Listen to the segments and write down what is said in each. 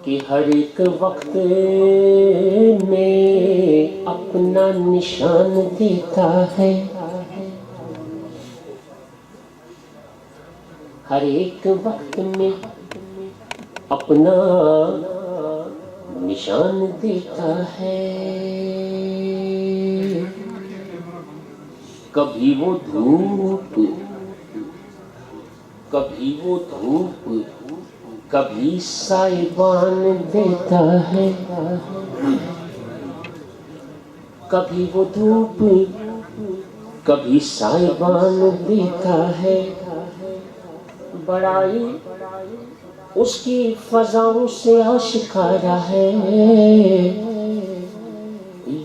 کہ ہر ایک وقت میں اپنا نشان دیتا ہے، ہر ایک وقت میں اپنا نشان دیتا ہے، کبھی وہ دھوپ کبھی سائبان دیتا ہے، کبھی وہ دھوپ کبھی سائبان دیتا ہے، بڑائی اس کی فضاؤں سے آشکارا ہے،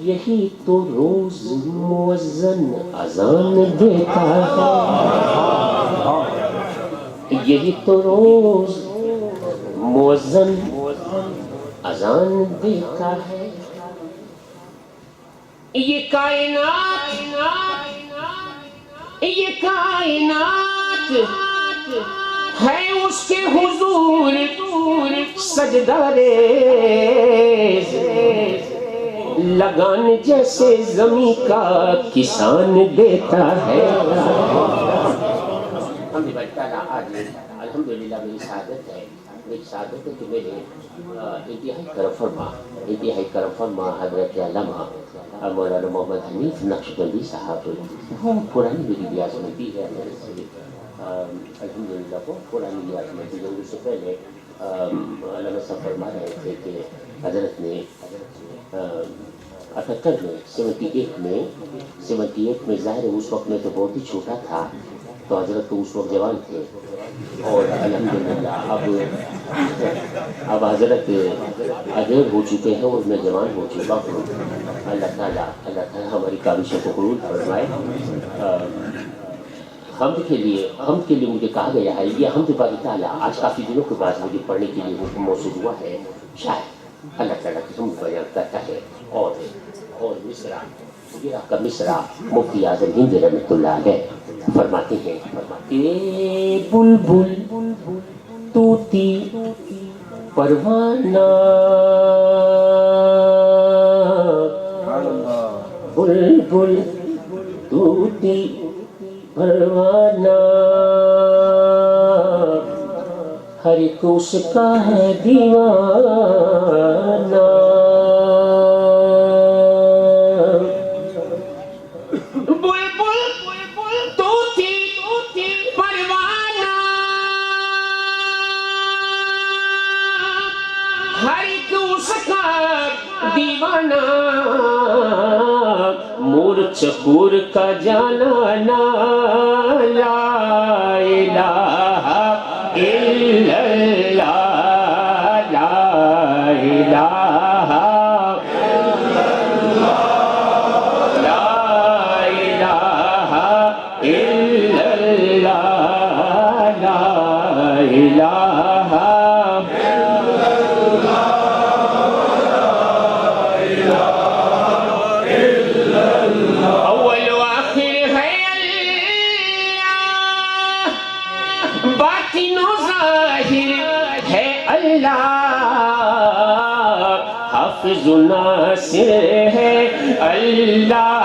یہی تو روز مؤذن اذان دیتا ہے، یہی تو روز مؤذن اذان دیتا ہے، یہ کائنات ہے اس کے حضور سجدہ ریز، لگان جیسے زمیں کا کسان دیتا ہے۔ الحمدللہ میری سعادت ہے کہ میرے انتہائی کرم فرما حضرت علامہ مولانا محمد حنیف نقشبندی صاحب بہت پرانی میری ریاض میں بھی ہے، الحمدللہ بہت پرانی ریاض میں بھی ہے۔ اس سے پہلے علامہ صاحب فرما رہے تھے کہ حضرت نے 78 میں 78 میں ظاہر ہے اس وقت میں تو بہت ہی چھوٹا تھا، تو حضرت تو اس وقت جوان تھے، اور الحمدللہ اب حضرت اجیر ہو چکے ہیں اور میں جوان ہو چکا ہوں۔ اللہ تعالیٰ ہماری کاوشوں کو قبول فرمائے۔ حمد کے لیے مجھے کہا گیا ہے، یہ حمد باری تعالیٰ آج کافی دنوں کے بعد مجھے پڑھنے کے لیے حکم موصول ہوا ہے، شاید اللہ تعالیٰ کی حمد بیان کرتا ہے۔ اور مصرع کا مصرع مفتی اعظم ہند رحمۃ اللہ علیہ فرماتے ہیں کہ بلبل طوطی پروانہ، بلبل طوطی پروانہ، ہر ایک اس کا ہے دیوانہ، دیوانہ، مور چکور کا جانا نا، لا الہ الا اللہ، لا الہ الا اللہ، لا الہ الا اللہ، لا الہ حافظ و ناصر ہے اللہ،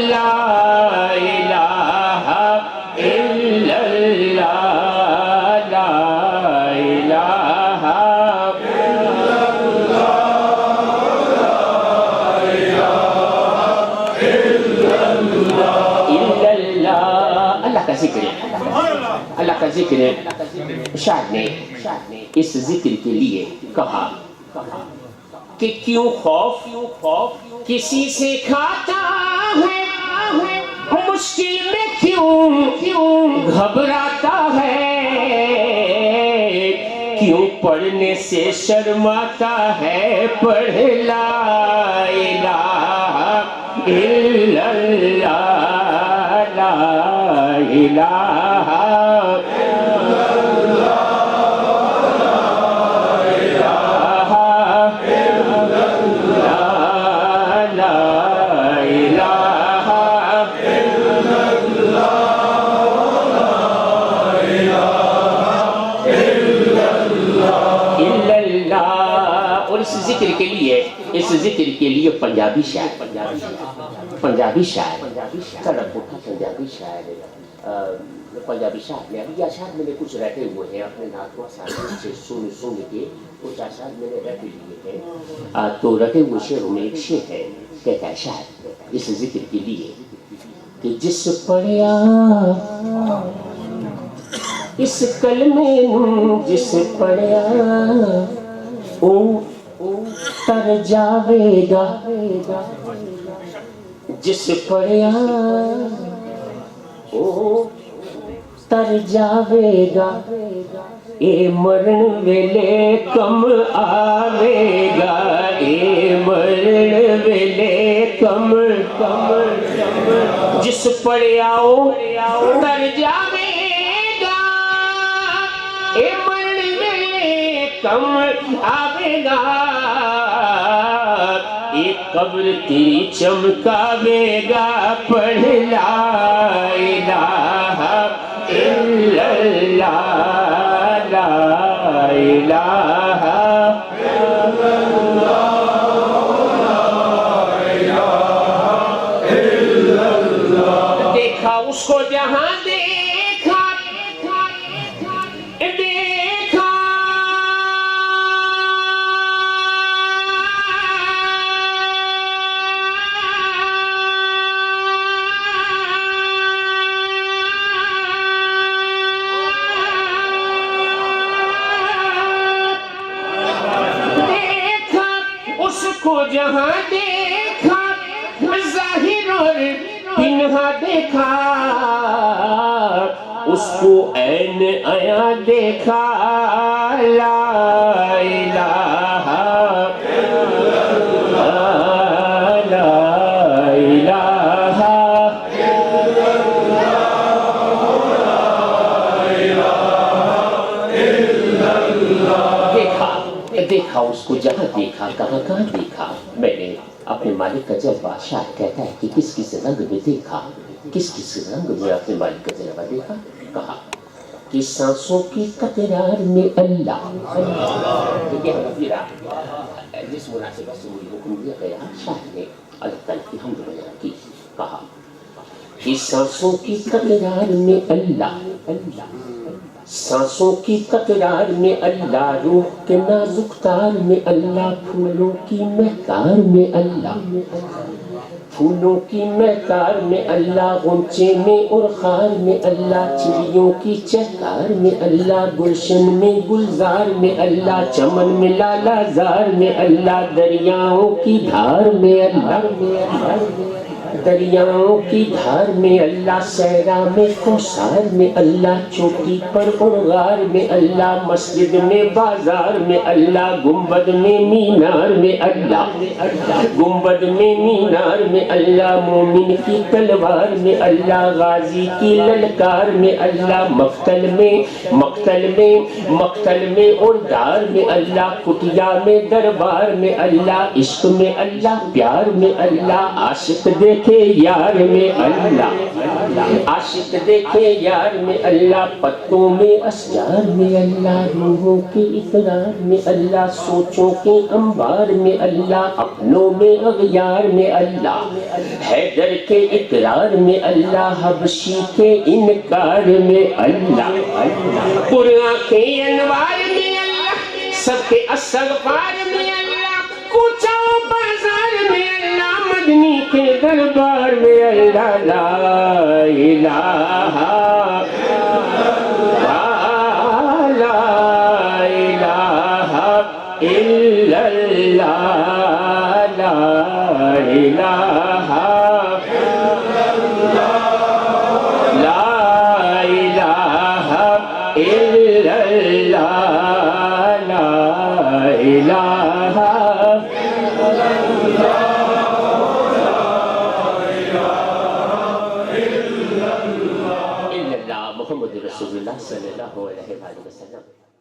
لا الہ الا اللہ، لا الہ الا اللہ۔ اللہ کا ذکر ہے، اللہ کا ذکر ہے۔ شاعر نے اس ذکر کے لیے کہا کہ کیوں خوف کسی سے کھاتا ہے، مشکل میں کیوں گھبراتا ہے، کیوں پڑھنے سے شرماتا ہے، پڑھ لا الہ الا اللہ، لا الہ الا اللہ۔ ذکر کے لیے پنجابی شاعر پنجابی شاعر پنجابی شاعر نے ابھی اشعار میں نے کچھ رٹے ہوئے ہیں اپنے ناتواں سازوں سے سن کے کچھ اشعار میں نے رٹے لیے ہیں تو رٹے ہوئے شعروں میں ایک شعر ہے کہتا ہے شاعر اس ذکر کے لیے کہ جس پڑھیا اس کلمے جس پڑھیا او تر جاوے گا جس پڑھیا او تر جاوے گا اے مرن ویلے کم آوے گا اے مرن ویلے کم جس پڑھیا او تر جاوے گا اے مرن ویلے کم آوے گا ایک قبر تیری چمکاوے گا پڑھ لا الہ الا اللہ لا الہ الا اللہ دیکھا اس کو جہاں دیکھا کو جہاں دیکھا ظاہر اور پنہا دیکھا اس کو عین عیاں دیکھا لا الہ لا الہ دیکھا اس کو جہاں دیکھا کہاں کہاں دیکھا میں نے اپنے مالک کا جذبہ شاعر کہتا ہے کہ کس کس رنگ میں دیکھا کس کس رنگ میں اپنے مالک کا جذبہ دیکھا کہا کہ سانسوں کی تکرار میں اللہ جس مناسبت سے مجھے حکم دیا گیا شاعر نے اللہ تعالیٰ کی حمد وغیرہ کی کہا کہ سانسوں کی تکرار میں اللہ سانسوں کی تکرار میں اللہ روح کے نازک تار میں اللہ پھولوں کی مہکار میں اللہ پھولوں کی مہکار میں اللہ غنچے میں اور خار میں اللہ چڑیوں کی چہکار میں اللہ گلشن میں گلزار میں اللہ چمن میں لالا زار میں اللہ دریاؤں کی دھار میں اللہ دریاؤں کی دھار میں اللہ صحرا میں کوثر میں اللہ چوٹی پر اور غار میں اللہ مسجد میں بازار میں اللہ گنبد میں مینار میں اللہ گنبد میں مینار میں اللہ مومن کی تلوار میں اللہ غازی کی للکار میں اللہ مقتل میں اور دار میں اللہ کٹیا میں دربار میں اللہ عشق میں اللہ پیار میں اللہ عاشق دیکھے یار میں اللہ عاشق دیکھے یار میں اللہ پتوں میں اشجار میں اللہ روحوں کے اقرار میں اللہ سوچوں کے انبار میں اللہ اپنوں میں اغیار میں اللہ حیدر کے اقرار میں اللہ حبشی کے انکار میں اللہ قرآن کے انوار میں اللہ سب کے استغفار میں اللہ کوچہ بازار میں اللہ مدنی کے دربار میں اللہ لا الہ لا الہ الا اللہ لا الہ لا الہ الا اللہ لا الہ محمد رسول اللہ صلی اللہ علیہ وسلم